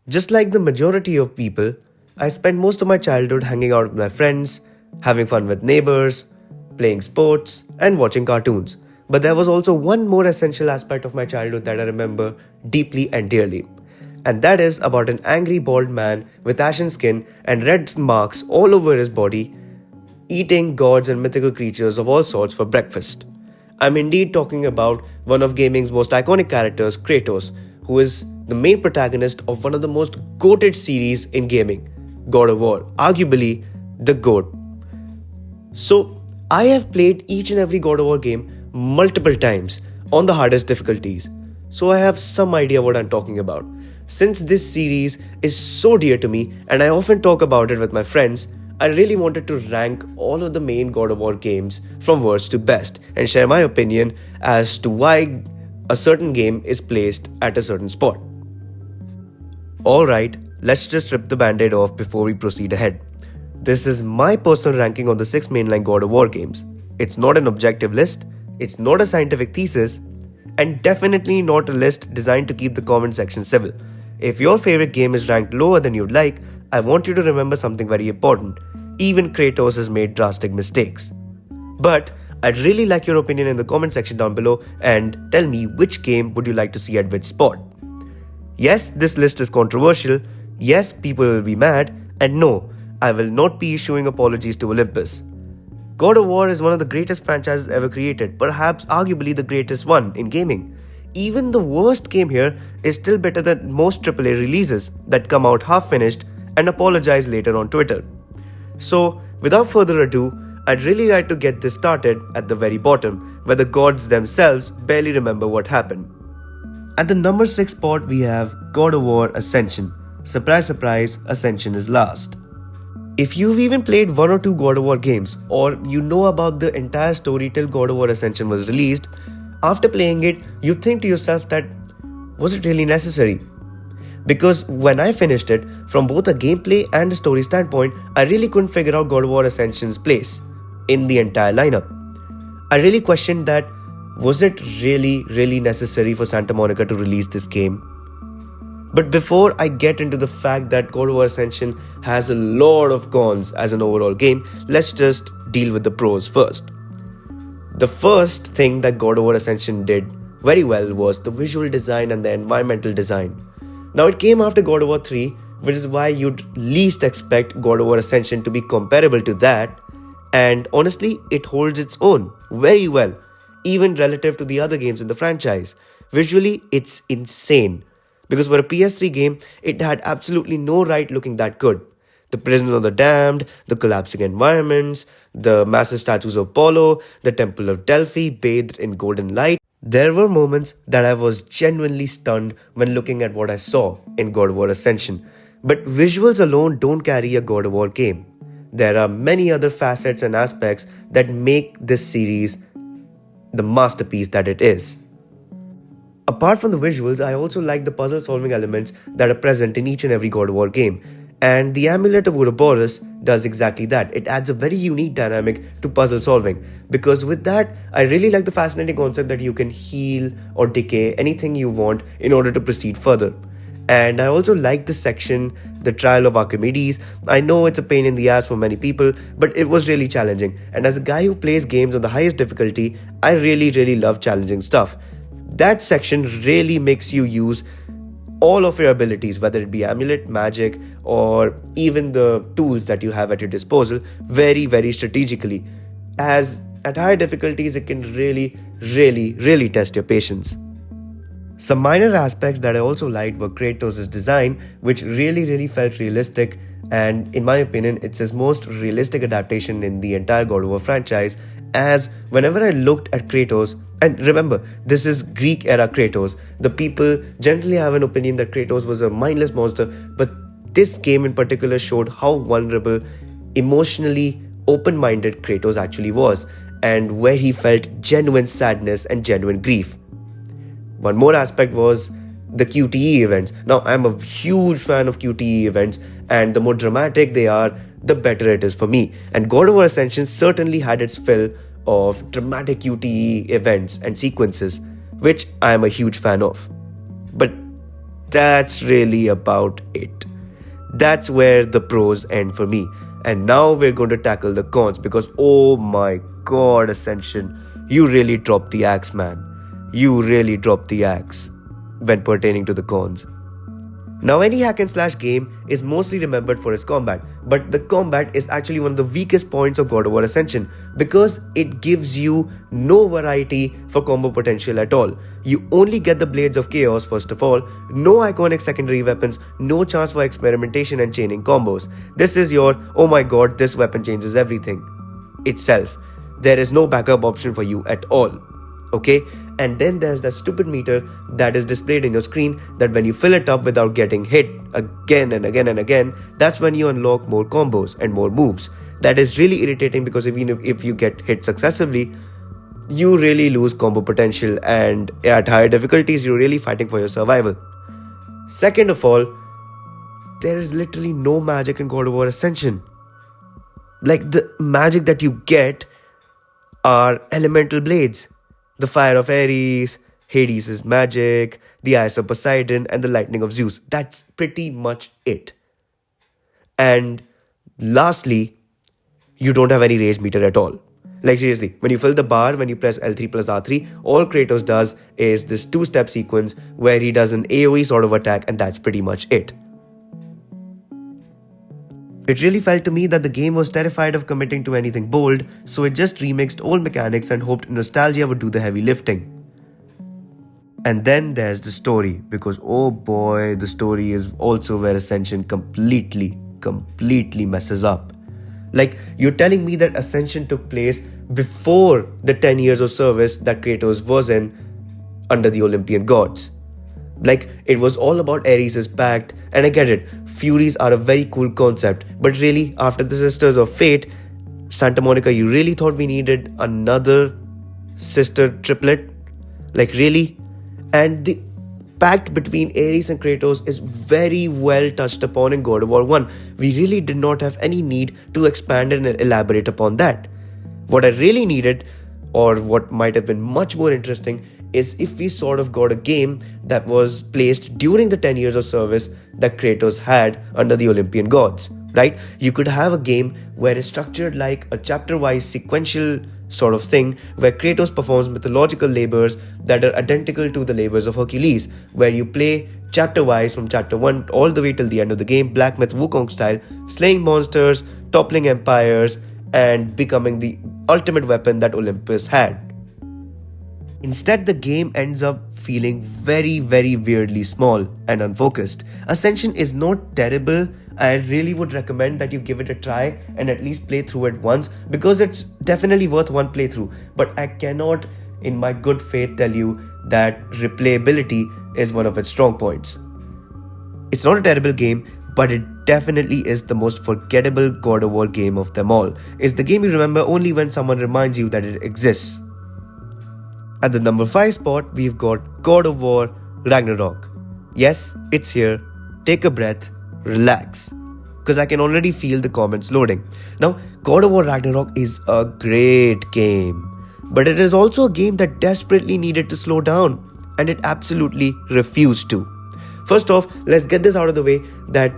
Just like the majority of people, I spent most of my childhood hanging out with my friends, having fun with neighbors, playing sports, and watching cartoons. But there was also one more essential aspect of my childhood that I remember deeply and dearly. And that is about an angry bald man with ashen skin and red marks all over his body eating gods and mythical creatures of all sorts for breakfast. I'm indeed talking about one of gaming's most iconic characters, Kratos, who is the main protagonist of one of the most goated series in gaming, God of War, arguably the GOAT. So, I have played each and every God of War game multiple times on the hardest difficulties, so I have some idea what I'm talking about. Since this series is so dear to me and I often talk about it with my friends, I really wanted to rank all of the main God of War games from worst to best and share my opinion as to why a certain game is placed at a certain spot. Alright, let's just rip the band-aid off before we proceed ahead. This is my personal ranking on the 6 mainline God of War games. It's not an objective list, it's not a scientific thesis, and definitely not a list designed to keep the comment section civil. If your favorite game is ranked lower than you'd like, I want you to remember something very important. Even Kratos has made drastic mistakes. But I'd really like your opinion in the comment section down below and tell me which game would you like to see at which spot. Yes, this list is controversial. Yes, people will be mad. And no, I will not be issuing apologies to Olympus. God of War is one of the greatest franchises ever created, perhaps arguably the greatest one in gaming. Even the worst game here is still better than most AAA releases that come out half finished and apologize later on Twitter. So, without further ado, I'd really like to get this started at the very bottom, where the gods themselves barely remember what happened. At the number 6 spot, we have God of War Ascension. Surprise, surprise, Ascension is last. If you've even played one or two God of War games, or you know about the entire story till God of War Ascension was released, after playing it, you think to yourself that, was it really necessary? Because when I finished it, from both a gameplay and a story standpoint, I really couldn't figure out God of War Ascension's place in the entire lineup. I really questioned that, was it really necessary for Santa Monica to release this game? But before I get into the fact that God of War Ascension has a lot of cons as an overall game, let's just deal with the pros first. The first thing that God of War Ascension did very well was the visual design and the environmental design. Now it came after God of War 3, which is why you'd least expect God of War Ascension to be comparable to that, and honestly, it holds its own very well, even relative to the other games in the franchise. Visually, it's insane. Because for a PS3 game, it had absolutely no right looking that good. The prison of the damned, the collapsing environments, the massive statues of Apollo, the Temple of Delphi bathed in golden light. There were moments that I was genuinely stunned when looking at what I saw in God of War Ascension. But visuals alone don't carry a God of War game. There are many other facets and aspects that make this series the masterpiece that it is. Apart from the visuals, I also like the puzzle solving elements that are present in each and every God of War game. And the Amulet of Ouroboros does exactly that. It adds a very unique dynamic to puzzle solving. Because with that, I really like the fascinating concept that you can heal or decay anything you want in order to proceed further. And I also like the section, the Trial of Archimedes. I know it's a pain in the ass for many people, but it was really challenging. And as a guy who plays games on the highest difficulty, I really love challenging stuff. That section really makes you use all of your abilities, whether it be amulet, magic, or even the tools that you have at your disposal, very strategically. As at higher difficulties, it can really test your patience. Some minor aspects that I also liked were Kratos' design, which really felt realistic, and in my opinion, it's his most realistic adaptation in the entire God of War franchise, as whenever I looked at Kratos, and remember, this is Greek era Kratos, the people generally have an opinion that Kratos was a mindless monster, but this game in particular showed how vulnerable, emotionally open-minded Kratos actually was, and where he felt genuine sadness and genuine grief. One more aspect was the QTE events. Now, I'm a huge fan of QTE events, and the more dramatic they are, the better it is for me. And God of War Ascension certainly had its fill of dramatic QTE events and sequences, which I am a huge fan of. But that's really about it. That's where the pros end for me. And now we're going to tackle the cons because oh my god, Ascension, you really dropped the axe, man. You really dropped the axe when pertaining to the cons. Now, any hack and slash game is mostly remembered for its combat, but the combat is actually one of the weakest points of God of War Ascension because it gives you no variety for combo potential at all. You only get the Blades of Chaos first of all, no iconic secondary weapons, no chance for experimentation and chaining combos. This is your, oh my god, this weapon changes everything itself. There is no backup option for you at all. Okay, and then there's that stupid meter that is displayed in your screen that when you fill it up without getting hit again and again and again, that's when you unlock more combos and more moves. That is really irritating because even if you get hit successively, you really lose combo potential, and at higher difficulties you're really fighting for your survival. Second of all, there is literally no magic in God of War Ascension. Like, the magic that you get are elemental blades. The fire of Ares, Hades' magic, the ice of Poseidon, and the lightning of Zeus. That's pretty much it. And lastly, you don't have any rage meter at all. Like, seriously, when you fill the bar, when you press L3 plus R3, all Kratos does is this two-step sequence where he does an AoE sort of attack, and that's pretty much it. It really felt to me that the game was terrified of committing to anything bold, so it just remixed old mechanics and hoped nostalgia would do the heavy lifting. And then there's the story, because oh boy, the story is also where Ascension completely messes up. Like, you're telling me that Ascension took place before the 10 years of service that Kratos was in under the Olympian gods. Like, it was all about Ares' pact, and I get it, Furies are a very cool concept, but really, after the Sisters of Fate, Santa Monica, you really thought we needed another sister triplet? Like, really? And the pact between Ares and Kratos is very well touched upon in God of War 1. We really did not have any need to expand and elaborate upon that. What I really needed, or what might have been much more interesting, is if we sort of got a game that was placed during the 10 years of service that Kratos had under the Olympian gods, right? You could have a game where it's structured like a chapter-wise sequential sort of thing where Kratos performs mythological labors that are identical to the labors of Hercules, where you play chapter-wise from chapter 1 all the way till the end of the game, Black Myth Wukong style, slaying monsters, toppling empires, and becoming the ultimate weapon that Olympus had. Instead, the game ends up feeling very weirdly small and unfocused. Ascension is not terrible. I really would recommend that you give it a try and at least play through it once, because it's definitely worth one playthrough. But I cannot, in my good faith, tell you that replayability is one of its strong points. It's not a terrible game, but it definitely is the most forgettable God of War game of them all. It's the game you remember only when someone reminds you that it exists. At the number 5 spot, we've got God of War Ragnarok. Yes, it's here. Take a breath, relax, because I can already feel the comments loading. Now, God of War Ragnarok is a great game, but it is also a game that desperately needed to slow down, and it absolutely refused to. First off, let's get this out of the way that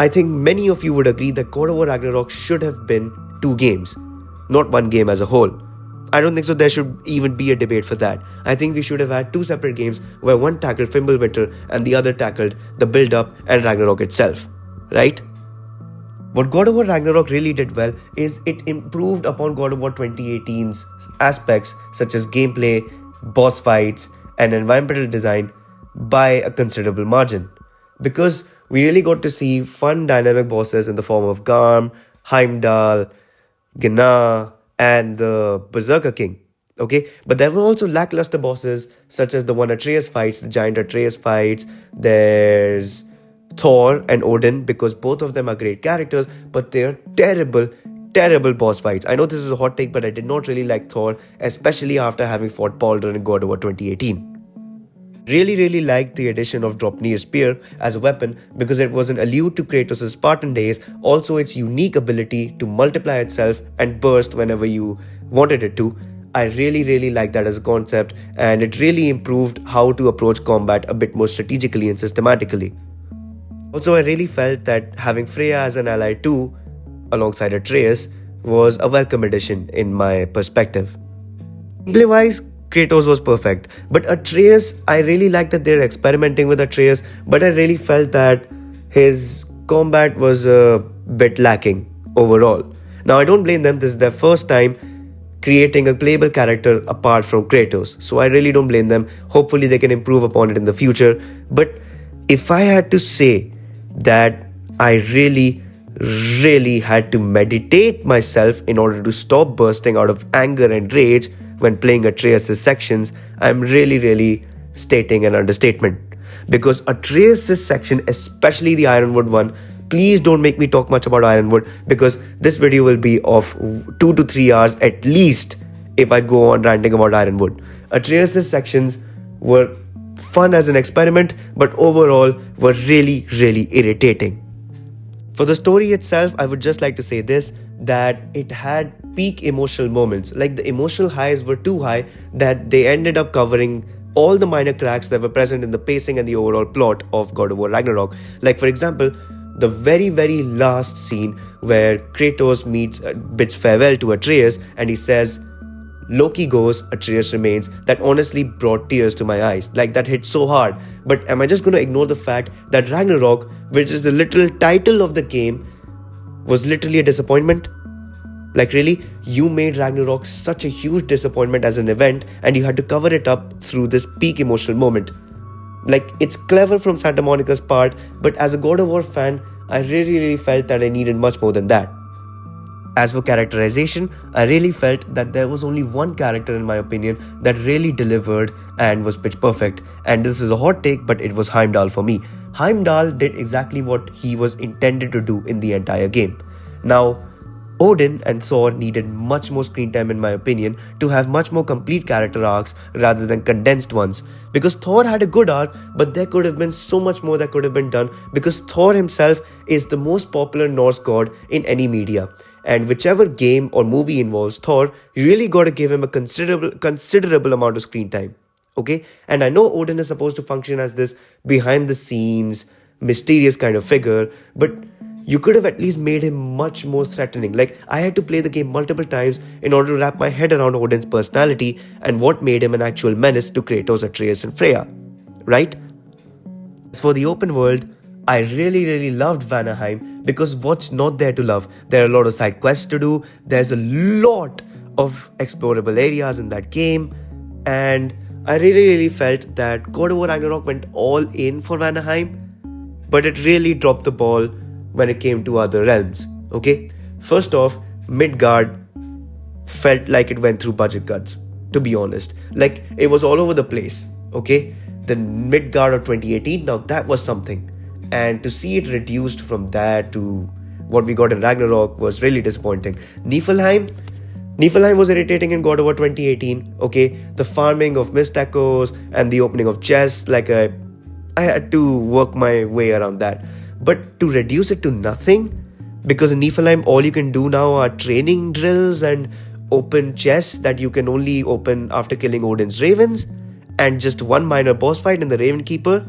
I think many of you would agree that God of War Ragnarok should have been 2 games, not 1 game as a whole. I don't think so there should even be a debate for that. I think we should have had 2 separate games where one tackled Fimbulwinter and the other tackled the build-up and Ragnarok itself, right? What God of War Ragnarok really did well is it improved upon God of War 2018's aspects such as gameplay, boss fights, and environmental design by a considerable margin. Because we really got to see fun dynamic bosses in the form of Garm, Heimdall, Gná, and the Berserker King. Okay, but there were also lackluster bosses such as the one Atreus fights, the giant Atreus fights. There's Thor and Odin, because both of them are great characters, but they're terrible boss fights. I know this is a hot take, but I did not really like Thor, especially after having fought Baldur in God of War 2018. Really liked the addition of Draupnir's spear as a weapon because it was an allude to Kratos' Spartan days, also its unique ability to multiply itself and burst whenever you wanted it to. I really like that as a concept, and it really improved how to approach combat a bit more strategically and systematically. Also, I really felt that having Freya as an ally too, alongside Atreus, was a welcome addition in my perspective. Gameplay wise, Kratos was perfect, but Atreus, I really like that they're experimenting with Atreus, but I really felt that his combat was a bit lacking overall. Now, I don't blame them, this is their first time creating a playable character apart from Kratos, so I really don't blame them. Hopefully, they can improve upon it in the future. But if I had to say that I really had to meditate myself in order to stop bursting out of anger and rage when playing Atreus' sections, I'm really stating an understatement. Because Atreus' section, especially the Ironwood one, please don't make me talk much about Ironwood, because this video will be of 2 to 3 hours at least if I go on ranting about Ironwood. Atreus' sections were fun as an experiment, but overall were really irritating. For the story itself, I would just like to say this, that it had peak emotional moments. Like, the emotional highs were too high that they ended up covering all the minor cracks that were present in the pacing and the overall plot of God of War Ragnarok. Like, for example, the very last scene where Kratos bids farewell to Atreus and he says, Loki goes, Atreus remains. That honestly brought tears to my eyes. Like, that hit so hard. But am I just gonna ignore the fact that Ragnarok, which is the literal title of the game, was literally a disappointment? Like, really? You made Ragnarok such a huge disappointment as an event, and you had to cover it up through this peak emotional moment. Like, it's clever from Santa Monica's part, but as a God of War fan, I really felt that I needed much more than that. As for characterization, I really felt that there was only one character, in my opinion, that really delivered and was pitch perfect. And this is a hot take, but it was Heimdall for me. Heimdall did exactly what he was intended to do in the entire game. Now, Odin and Thor needed much more screen time, in my opinion, to have much more complete character arcs rather than condensed ones. Because Thor had a good arc, but there could have been so much more that could have been done, because Thor himself is the most popular Norse god in any media. And whichever game or movie involves Thor, you really gotta give him a considerable amount of screen time. Okay? And I know Odin is supposed to function as this behind the scenes, mysterious kind of figure, but you could have at least made him much more threatening. Like, I had to play the game multiple times in order to wrap my head around Odin's personality and what made him an actual menace to Kratos, Atreus, and Freya. Right? As for the open world, I really loved Vanaheim, because what's not there to love? There are a lot of side quests to do, there's a lot of explorable areas in that game, and I really felt that God of War Ragnarok went all in for Vanaheim, but it really dropped the ball when it came to other realms. Okay? First off, Midgard felt like it went through budget cuts, to be honest. Like, it was all over the place. Okay? The Midgard of 2018, now that was something. And to see it reduced from that to what we got in Ragnarok was really disappointing. Niflheim was irritating in God of War 2018. Okay, the farming of mist echoes and the opening of chests, like I had to work my way around that. But to reduce it to nothing, because in Niflheim all you can do now are training drills and open chests that you can only open after killing Odin's ravens, and just one minor boss fight in the Raven Keeper,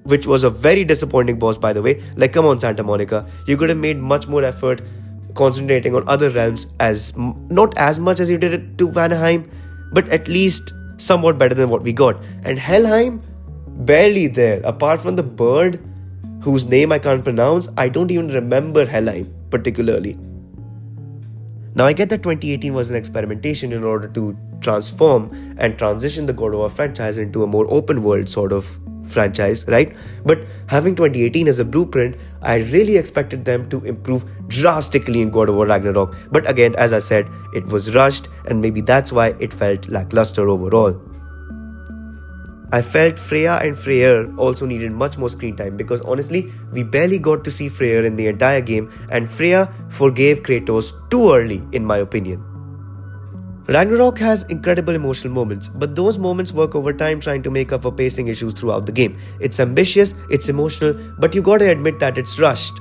which was a very disappointing boss, by the way. Like, come on, Santa Monica, you could have made much more effort concentrating on other realms, not as much as you did it to Vanaheim, but at least somewhat better than what we got. And Helheim, barely there. Apart from the bird, whose name I can't pronounce, I don't even remember Helheim particularly. Now, I get that 2018 was an experimentation in order to transform and transition the God of War franchise into a more open world sort of franchise, right? But having 2018 as a blueprint, I really expected them to improve drastically in God of War Ragnarok. But again, as I said, it was rushed, and maybe that's why it felt lackluster overall. I felt Freya and Freyr also needed much more screen time, because honestly, we barely got to see Freyr in the entire game, and Freya forgave Kratos too early, in my opinion. Ragnarok has incredible emotional moments, but those moments work over time trying to make up for pacing issues throughout the game. It's ambitious, it's emotional, but you gotta admit that it's rushed.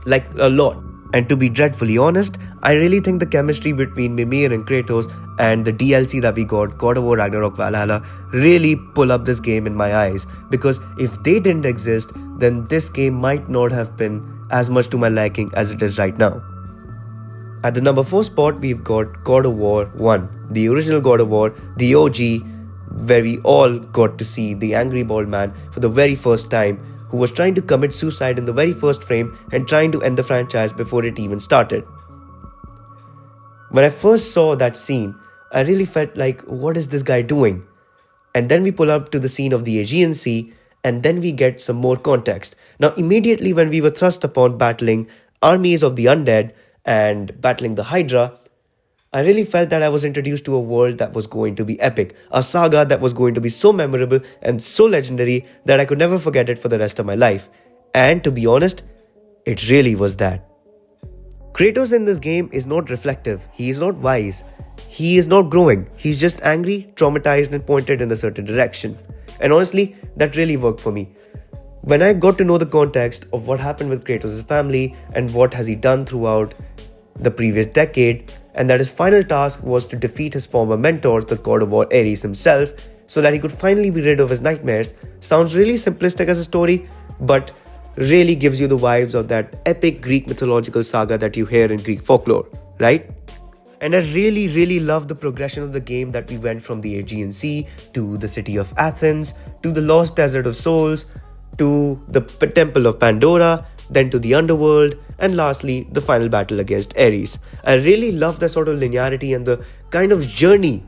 Like, a lot. And to be dreadfully honest, I really think the chemistry between Mimir and Kratos and the DLC that we got, God of War Ragnarok Valhalla, really pull up this game in my eyes. Because if they didn't exist, then this game might not have been as much to my liking as it is right now. At the number 4 spot, we've got God of War 1, the original God of War, the OG, where we all got to see the angry bald man for the very first time, who was trying to commit suicide in the very first frame and trying to end the franchise before it even started. When I first saw that scene, I really felt like, what is this guy doing? And then we pull up to the scene of the Aegean Sea, and then we get some more context. Now, immediately when we were thrust upon battling armies of the undead and battling the Hydra, I really felt that I was introduced to a world that was going to be epic, a saga that was going to be so memorable and so legendary that I could never forget it for the rest of my life. And to be honest, it really was that. Kratos in this game is not reflective, he is not wise, he is not growing, he's just angry, traumatized and pointed in a certain direction. And honestly, that really worked for me. When I got to know the context of what happened with Kratos' family and what has he done throughout the previous decade, and that his final task was to defeat his former mentor, the God of War Ares himself, so that he could finally be rid of his nightmares, sounds really simplistic as a story, but really gives you the vibes of that epic Greek mythological saga that you hear in Greek folklore, right? And I really love the progression of the game, that we went from the Aegean Sea to the city of Athens, to the lost desert of souls, to the temple of Pandora, then to the underworld, and lastly, the final battle against Ares. I really love the sort of linearity and the kind of journey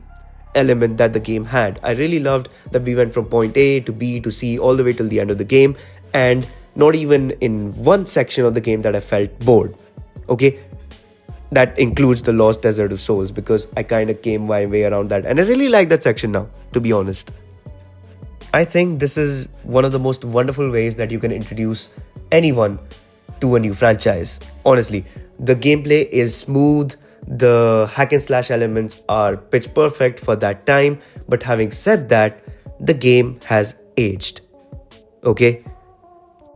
element that the game had. I really loved that we went from point A to B to C all the way till the end of the game, and not even in one section of the game that I felt bored. Okay, that includes the lost desert of souls, because I kind of came my way around that, and I really like that section now, to be honest. I think this is one of the most wonderful ways that you can introduce anyone to a new franchise. Honestly, the gameplay is smooth, the hack and slash elements are pitch perfect for that time, but having said that, the game has aged. Okay?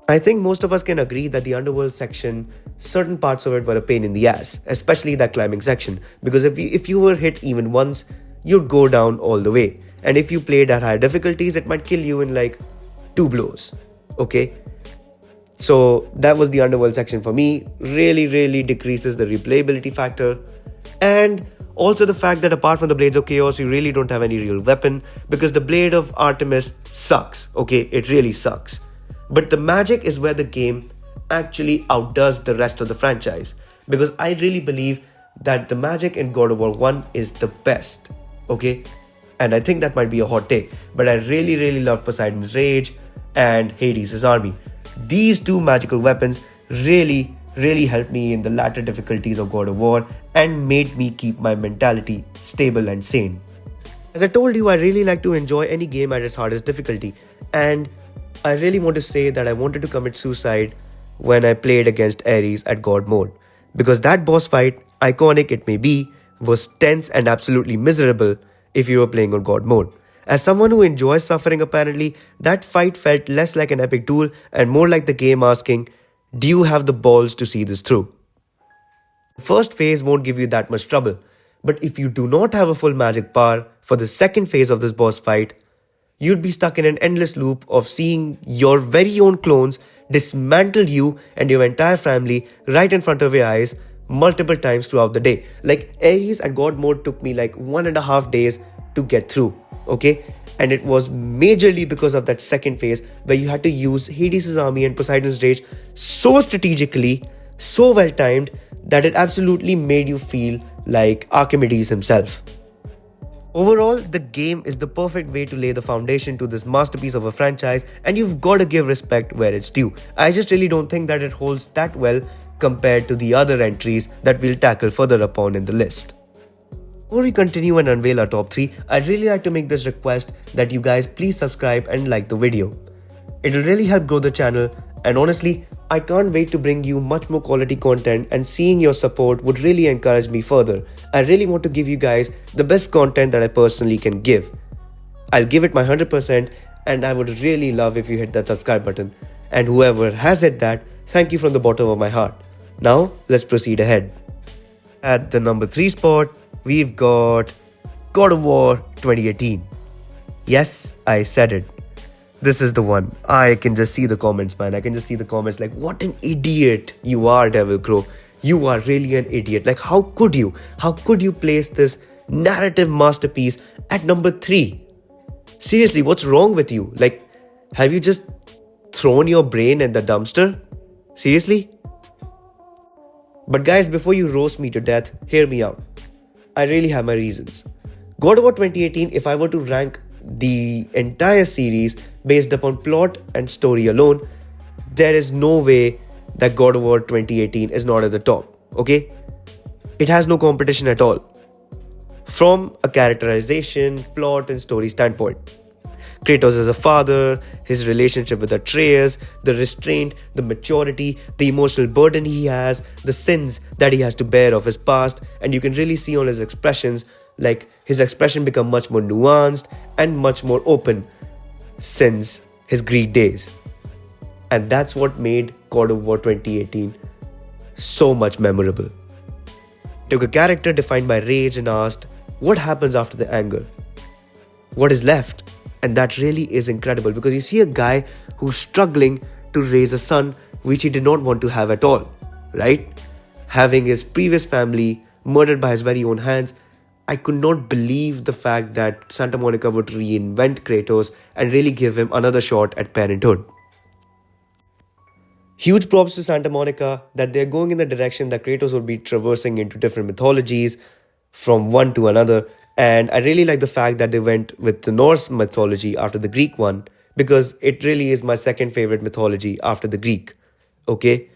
I think most of us can agree that the underworld section, certain parts of it were a pain in the ass, especially that climbing section, because if you were hit even once, you'd go down all the way. And if you played at higher difficulties, it might kill you in like 2 blows. Okay? So that was the underworld section for me. Really decreases the replayability factor. And also the fact that apart from the Blades of Chaos, you really don't have any real weapon, because the Blade of Artemis sucks. Okay? It really sucks. But the magic is where the game actually outdoes the rest of the franchise, because I really believe that the magic in God of War 1 is the best. Okay? And I think that might be a hot take, but I really love Poseidon's Rage and Hades' army. These two magical weapons really helped me in the latter difficulties of God of War and made me keep my mentality stable and sane. As I told you, I really like to enjoy any game at its hardest difficulty, and I really want to say that I wanted to commit suicide when I played against Ares at God mode, because that boss fight, iconic it may be, was tense and absolutely miserable if you were playing on God mode. As someone who enjoys suffering apparently, that fight felt less like an epic duel and more like the game asking, do you have the balls to see this through? The first phase won't give you that much trouble, but if you do not have a full magic power for the second phase of this boss fight, you'd be stuck in an endless loop of seeing your very own clones dismantle you and your entire family right in front of your eyes multiple times throughout the day. Like Ares at God mode took me like 1.5 days to get through, okay? And it was majorly because of that second phase where you had to use Hades' army and Poseidon's Rage so strategically, so well timed, that it absolutely made you feel like Archimedes himself. Overall, the game is the perfect way to lay the foundation to this masterpiece of a franchise, and you've got to give respect where it's due. I just really don't think that it holds that well compared to the other entries that we'll tackle further upon in the list. Before we continue and unveil our top 3, I'd really like to make this request that you guys please subscribe and like the video. It'll really help grow the channel, and honestly, I can't wait to bring you much more quality content, and seeing your support would really encourage me further. I really want to give you guys the best content that I personally can give. I'll give it my 100%, and I would really love if you hit that subscribe button. And whoever has hit that, thank you from the bottom of my heart. Now, let's proceed ahead. At the number 3 spot, we've got God of War 2018. Yes, I said it. This is the one. I can just see the comments, man. I can just see the comments like, what an idiot you are, Devil Crow. You are really an idiot. Like, how could you? How could you place this narrative masterpiece at number 3? Seriously, what's wrong with you? Like, have you just thrown your brain in the dumpster? Seriously? But guys, before you roast me to death, hear me out. I really have my reasons. God of War 2018, if I were to rank the entire series based upon plot and story alone, there is no way that God of War 2018 is not at the top, okay? It has no competition at all. From a characterization, plot and story standpoint. Kratos as a father, his relationship with Atreus, the restraint, the maturity, the emotional burden he has, the sins that he has to bear of his past, and you can really see on his expressions, like his expression become much more nuanced and much more open since his Greek days. And that's what made God of War 2018 so much memorable. Took a character defined by rage and asked, what happens after the anger? What is left? And that really is incredible because you see a guy who's struggling to raise a son which he did not want to have at all, right? Having his previous family murdered by his very own hands. I could not believe the fact that Santa Monica would reinvent Kratos and really give him another shot at parenthood. Huge props to Santa Monica that they're going in the direction that Kratos would be traversing into different mythologies from one to another. And I really like the fact that they went with the Norse mythology after the Greek one because it really is my second favorite mythology after the Greek, okay?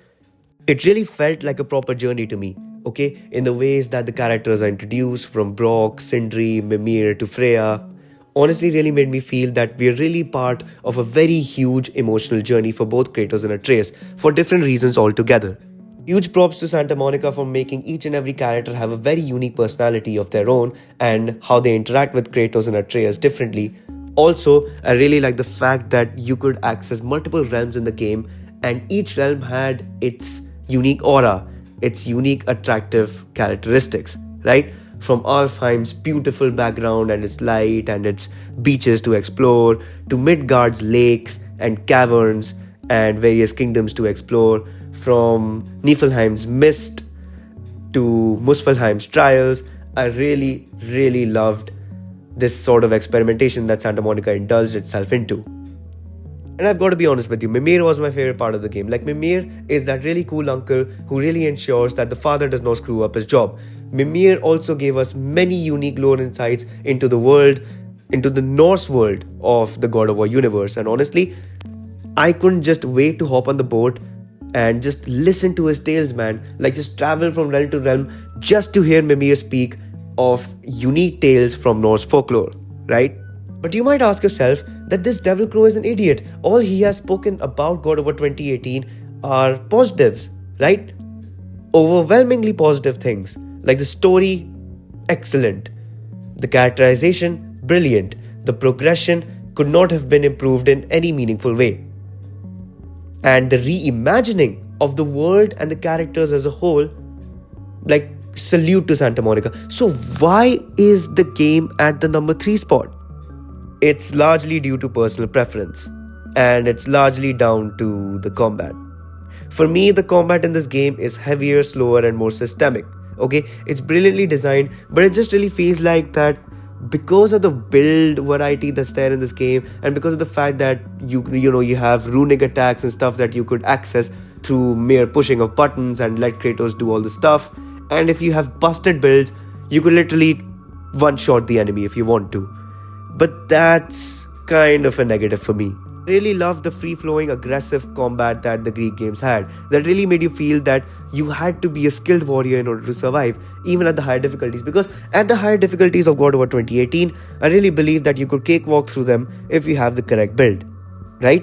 It really felt like a proper journey to me, okay? In the ways that the characters are introduced from Brock, Sindri, Mimir to Freya. Honestly really made me feel that we're really part of a very huge emotional journey for both Kratos and Atreus for different reasons altogether. Huge props to Santa Monica for making each and every character have a very unique personality of their own and how they interact with Kratos and Atreus differently. Also, I really like the fact that you could access multiple realms in the game and each realm had its unique aura, its unique attractive characteristics, right? From Alfheim's beautiful background and its light and its beaches to explore, to Midgard's lakes and caverns and various kingdoms to explore, from Niflheim's mist to Muspelheim's trials. I really loved this sort of experimentation that Santa Monica indulged itself into. And I've got to be honest with you, Mimir was my favorite part of the game. Like, Mimir is that really cool uncle who really ensures that the father does not screw up his job. Mimir also gave us many unique lore insights into the world, into the Norse world of the God of War universe. And honestly, I couldn't just wait to hop on the boat and just listen to his tales, man. Like, just travel from realm to realm just to hear Mimir speak of unique tales from Norse folklore, right? But you might ask yourself that this Devil Crow is an idiot. All he has spoken about God of War 2018 are positives, right? Overwhelmingly positive things. Like the story, excellent. The characterization, brilliant. The progression could not have been improved in any meaningful way. And the reimagining of the world and the characters as a whole, like, salute to Santa Monica. So why is the game at the number 3 spot? It's largely due to personal preference, and it's largely down to the combat. For me, the combat in this game is heavier, slower, and more systemic. Okay, it's brilliantly designed, but it just really feels like that because of the build variety that's there in this game, and because of the fact that you have runic attacks and stuff that you could access through mere pushing of buttons and let Kratos do all the stuff. And if you have busted builds, you could literally one-shot the enemy if you want to. But that's kind of a negative for me. Really loved the free-flowing aggressive combat that the Greek games had. That really made you feel that you had to be a skilled warrior in order to survive, even at the higher difficulties. Because at the higher difficulties of God of War 2018, I really believe that you could cakewalk through them if you have the correct build, right?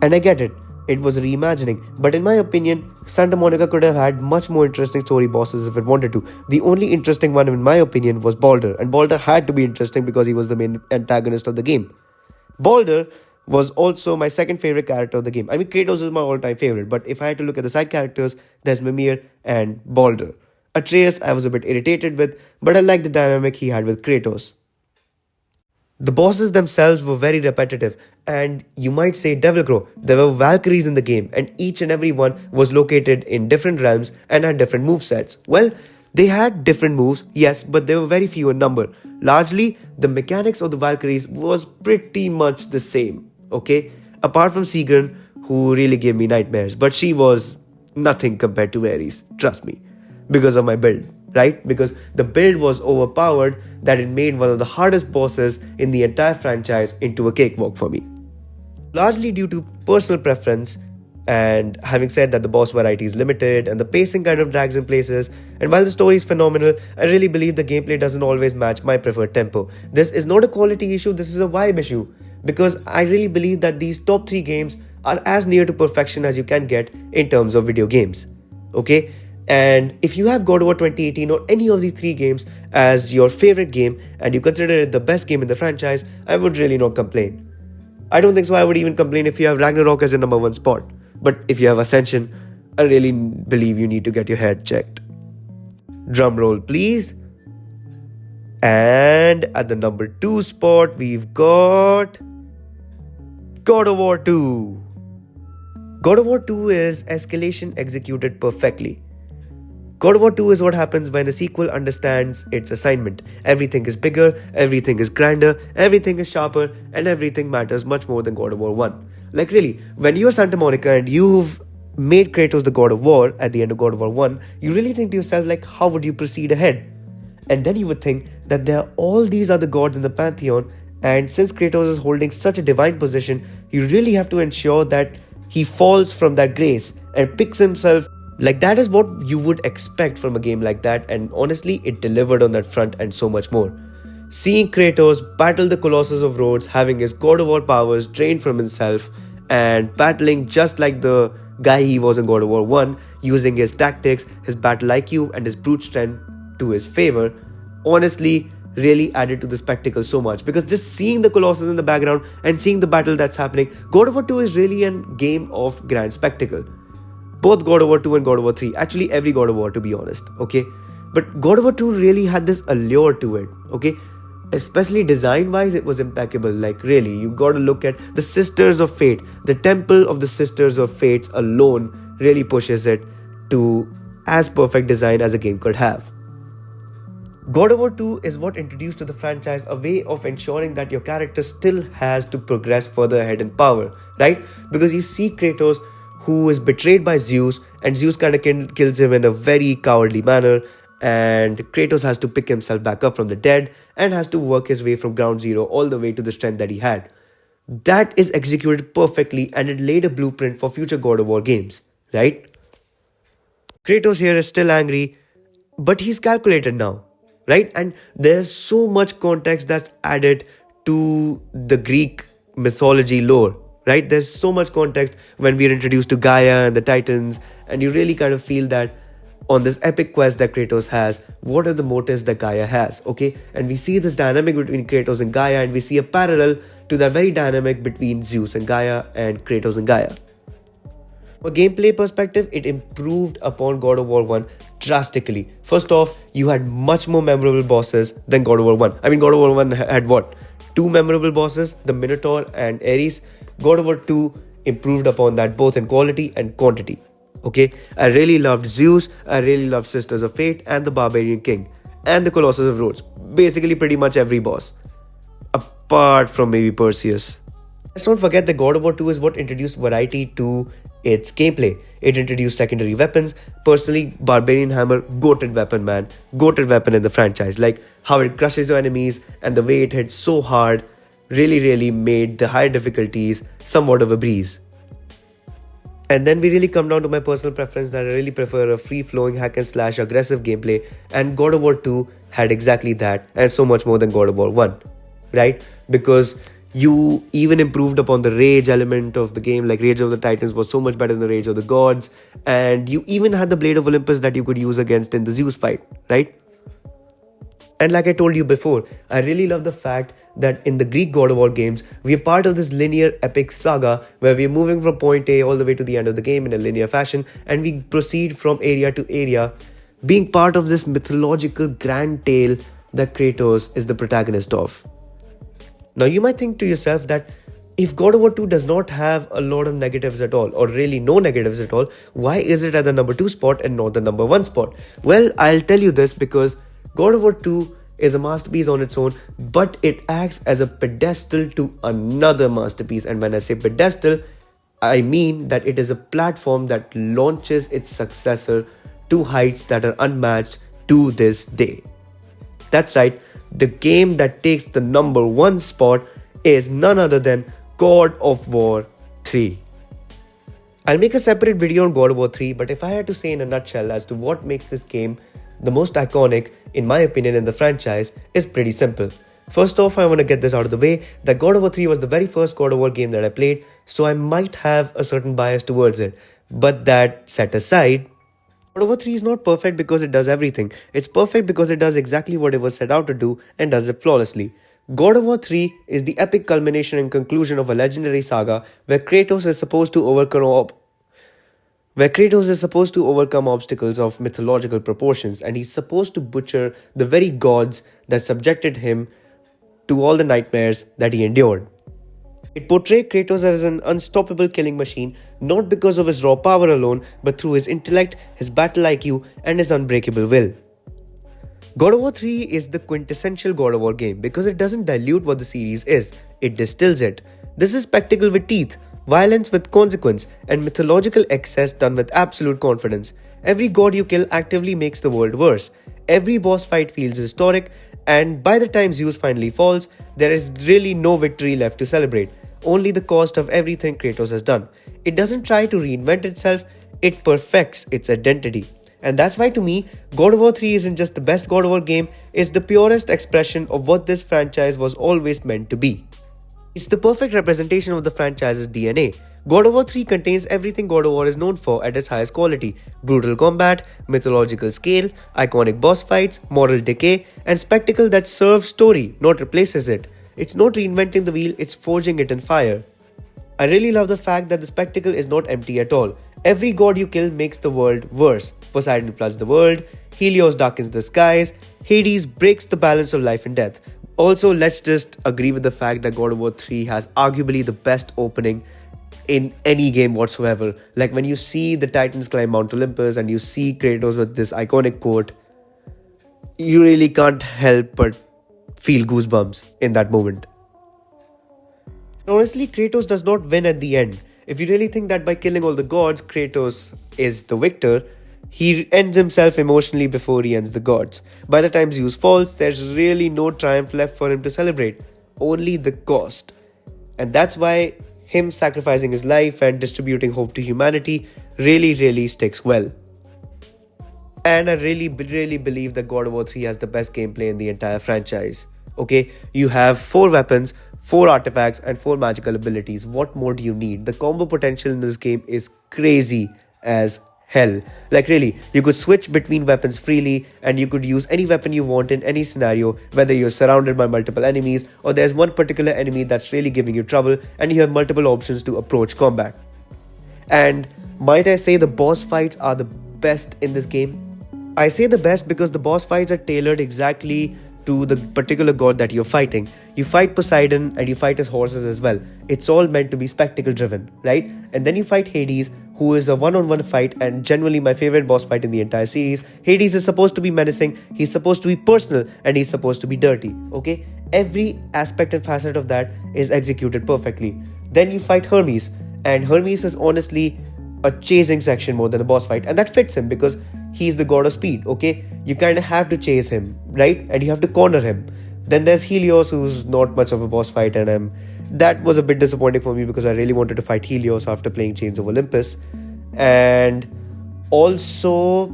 And I get it. It was a reimagining, but in my opinion, Santa Monica could have had much more interesting story bosses if it wanted to. The only interesting one, in my opinion, was Baldur, and Baldur had to be interesting because he was the main antagonist of the game. Baldur was also my second favorite character of the game. I mean, Kratos is my all-time favorite, but if I had to look at the side characters, there's Mimir and Baldur. Atreus, I was a bit irritated with, but I liked the dynamic he had with Kratos. The bosses themselves were very repetitive, and you might say Devil Crow. There were Valkyries in the game, and each and every one was located in different realms and had different movesets. Well, they had different moves, yes, but they were very few in number. Largely, the mechanics of the Valkyries was pretty much the same, okay? Apart from Sigrun, who really gave me nightmares, but she was nothing compared to Ares, trust me, because of my build, right? Because the build was overpowered that it made one of the hardest bosses in the entire franchise into a cakewalk for me. Largely due to personal preference, and having said that the boss variety is limited and the pacing kind of drags in places, and while the story is phenomenal, I really believe the gameplay doesn't always match my preferred tempo. This is not a quality issue, this is a vibe issue, because I really believe that these top 3 games are as near to perfection as you can get in terms of video games. Okay? And if you have God of War 2018 or any of these 3 games as your favorite game and you consider it the best game in the franchise, I would really not complain. I don't think so I would even complain if you have Ragnarok as your number 1 spot. But if you have Ascension, I really believe you need to get your head checked. Drum roll please. And at the number 2 spot, we've got God of War 2. God of War 2 is escalation executed perfectly. God of War 2 is what happens when a sequel understands its assignment. Everything is bigger, everything is grander, everything is sharper, and everything matters much more than God of War 1. Like really, when you're Santa Monica and you've made Kratos the God of War at the end of God of War 1, you really think to yourself like, how would you proceed ahead? And then you would think that there are all these other gods in the pantheon, and since Kratos is holding such a divine position, you really have to ensure that he falls from that grace and picks himself. Like that is what you would expect from a game like that, and honestly it delivered on that front and so much more. Seeing Kratos battle the Colossus of Rhodes, having his God of War powers drained from himself and battling just like the guy he was in God of War 1, using his tactics, his battle IQ and his brute strength to his favor, honestly really added to the spectacle so much, because just seeing the Colossus in the background and seeing the battle that's happening, God of War 2 is really a game of grand spectacle. Both God of War 2 and God of War 3, actually every God of War to be honest, okay? But God of War 2 really had this allure to it, okay? Especially design wise, it was impeccable. Like really, you gotta look at the Sisters of Fate. The Temple of the Sisters of Fates alone really pushes it to as perfect design as a game could have. God of War 2 is what introduced to the franchise a way of ensuring that your character still has to progress further ahead in power, right? Because you see Kratos, who is betrayed by Zeus, and Zeus kind of kills him in a very cowardly manner, and Kratos has to pick himself back up from the dead and has to work his way from ground zero all the way to the strength that he had. That is executed perfectly, and it laid a blueprint for future God of War games, right? Kratos here is still angry, but he's calculated now, right? And there's so much context that's added to the Greek mythology lore, right? There's so much context when we're introduced to Gaia and the Titans, and you really kind of feel that on this epic quest that Kratos has, what are the motives that Gaia has, okay? And we see this dynamic between Kratos and Gaia, and we see a parallel to that very dynamic between Zeus and Gaia and Kratos and Gaia. From a gameplay perspective, it improved upon God of War 1 drastically. First off, you had much more memorable bosses than God of War 1. I mean, God of War 1 had what? 2 memorable bosses, the Minotaur and Ares. God of War 2 improved upon that both in quality and quantity. Okay, I really loved Zeus, I really loved Sisters of Fate and the Barbarian King and the Colossus of Rhodes. Basically pretty much every boss. Apart from maybe Perseus. Let's not forget that God of War 2 is what introduced variety to its gameplay. It introduced secondary weapons. Personally, Barbarian Hammer, goated weapon man. Goated weapon in the franchise. Like how it crushes your enemies and the way it hits so hard really made the higher difficulties somewhat of a breeze. And then we really come down to my personal preference that I really prefer a free-flowing hack and slash aggressive gameplay, and God of War 2 had exactly that and so much more than God of War 1, right? Because you even improved upon the rage element of the game, like Rage of the Titans was so much better than the Rage of the Gods, and you even had the Blade of Olympus that you could use against in the Zeus fight, right? And like I told you before, I really love the fact that in the Greek God of War games, we are part of this linear epic saga where we are moving from point A all the way to the end of the game in a linear fashion, and we proceed from area to area, being part of this mythological grand tale that Kratos is the protagonist of. Now, you might think to yourself that if God of War 2 does not have a lot of negatives at all, or really no negatives at all, why is it at the number 2 spot and not the number 1 spot? Well, I'll tell you this because God of War 2 is a masterpiece on its own, but it acts as a pedestal to another masterpiece. And when I say pedestal, I mean that it is a platform that launches its successor to heights that are unmatched to this day. That's right, the game that takes the number 1 spot is none other than God of War 3. I'll make a separate video on God of War 3, but if I had to say in a nutshell as to what makes this game the most iconic, in my opinion, in the franchise, is pretty simple. First off, I want to get this out of the way that God of War 3 was the very first God of War game that I played, so I might have a certain bias towards it. But that set aside, God of War 3 is not perfect because it does everything. It's perfect because it does exactly what it was set out to do and does it flawlessly. God of War 3 is the epic culmination and conclusion of a legendary saga where Kratos is supposed to overcome obstacles of mythological proportions, and he's supposed to butcher the very gods that subjected him to all the nightmares that he endured. It portrayed Kratos as an unstoppable killing machine, not because of his raw power alone, but through his intellect, his battle IQ, and his unbreakable will. God of War 3 is the quintessential God of War game because it doesn't dilute what the series is, it distills it. This is spectacle with teeth, violence with consequence, and mythological excess done with absolute confidence. Every god you kill actively makes the world worse. Every boss fight feels historic, and by the time Zeus finally falls, there is really no victory left to celebrate, only the cost of everything Kratos has done. It doesn't try to reinvent itself, it perfects its identity. And that's why to me, God of War 3 isn't just the best God of War game, it's the purest expression of what this franchise was always meant to be. It's the perfect representation of the franchise's DNA. God of War 3 contains everything God of War is known for at its highest quality: brutal combat, mythological scale, iconic boss fights, moral decay, and spectacle that serves story, not replaces it. It's not reinventing the wheel, it's forging it in fire. I really love the fact that the spectacle is not empty at all. Every god you kill makes the world worse. Poseidon floods the world, Helios darkens the skies, Hades breaks the balance of life and death. Also, let's just agree with the fact that God of War 3 has arguably the best opening in any game whatsoever. Like when you see the Titans climb Mount Olympus and you see Kratos with this iconic quote, you really can't help but feel goosebumps in that moment. Honestly, Kratos does not win at the end. If you really think that by killing all the gods, Kratos is the victor, he ends himself emotionally before he ends the gods. By the time Zeus falls, there's really no triumph left for him to celebrate, only the cost. And that's why him sacrificing his life and distributing hope to humanity really sticks well. And I really believe that God of War 3 has the best gameplay in the entire franchise. Okay, you have 4 weapons, 4 artifacts, and 4 magical abilities. What more do you need? The combo potential in this game is crazy as hell. Like really, you could switch between weapons freely and you could use any weapon you want in any scenario, whether you're surrounded by multiple enemies or there's one particular enemy that's really giving you trouble and you have multiple options to approach combat. And might I say the boss fights are the best in this game? I say the best because the boss fights are tailored exactly to the particular god that you're fighting. You fight Poseidon and you fight his horses as well. It's all meant to be spectacle driven, right? And then you fight Hades, who is a one-on-one fight and generally my favorite boss fight in the entire series. Hades is supposed to be menacing, he's supposed to be personal, and he's supposed to be dirty, okay? Every aspect and facet of that is executed perfectly. Then you fight Hermes, and Hermes is honestly a chasing section more than a boss fight, and that fits him because he's the god of speed, okay? You kind of have to chase him, right? And you have to corner him. Then there's Helios, who's not much of a boss fight, and that was a bit disappointing for me because I really wanted to fight Helios after playing Chains of Olympus. And also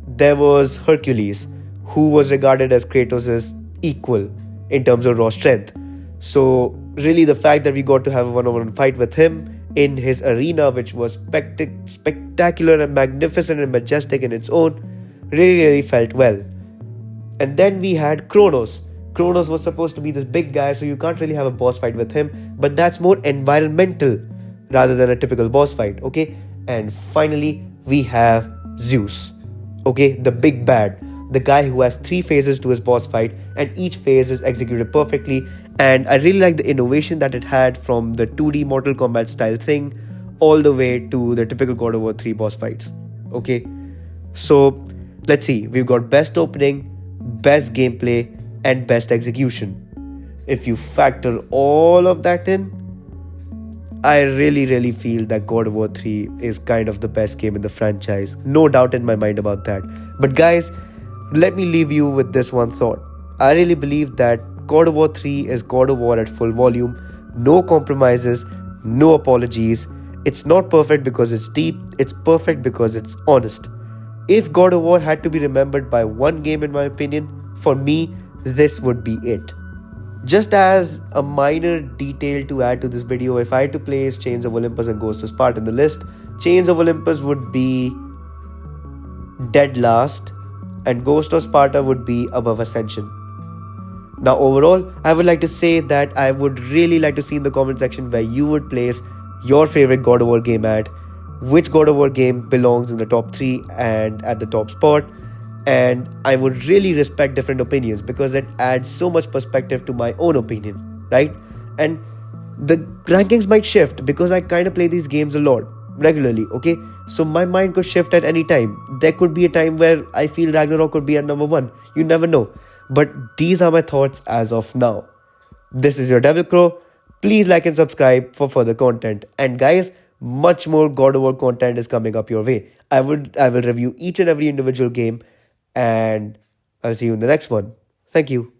there was Hercules, who was regarded as Kratos' equal in terms of raw strength. So really the fact that we got to have a one-on-one fight with him in his arena, which was spectacular and magnificent and majestic in its own, really felt well. And then we had Kronos. Kronos was supposed to be this big guy, so you can't really have a boss fight with him, but that's more environmental rather than a typical boss fight, okay? And finally, we have Zeus, okay? The big bad, the guy who has three phases to his boss fight, and each phase is executed perfectly. And I really like the innovation that it had from the 2D Mortal Kombat style thing all the way to the typical God of War 3 boss fights, okay? So let's see, we've got best opening, best gameplay, and best execution. If you factor all of that in, I really feel that God of War 3 is kind of the best game in the franchise. No doubt in my mind about that. But guys, let me leave you with this one thought. I really believe that God of War 3 is God of War at full volume, no compromises, no apologies. It's not perfect because it's deep, it's perfect because it's honest. If God of War had to be remembered by one game, in my opinion, for me, this would be it. Just as a minor detail to add to this video, if I had to place Chains of Olympus and Ghost of Sparta in the list, Chains of Olympus would be dead last and Ghost of Sparta would be above Ascension. Now overall, I would like to say that I would really like to see in the comment section where you would place your favorite God of War game at, which God of War game belongs in the top 3 and at the top spot. And I would really respect different opinions because it adds so much perspective to my own opinion, right? And the rankings might shift because I kind of play these games a lot regularly, okay? So my mind could shift at any time. There could be a time where I feel Ragnarok could be at number 1. You never know. But these are my thoughts as of now. This is your Devil Crow. Please like and subscribe for further content. And guys, much more God of War content is coming up your way. I will review each and every individual game, and I'll see you in the next one. Thank you.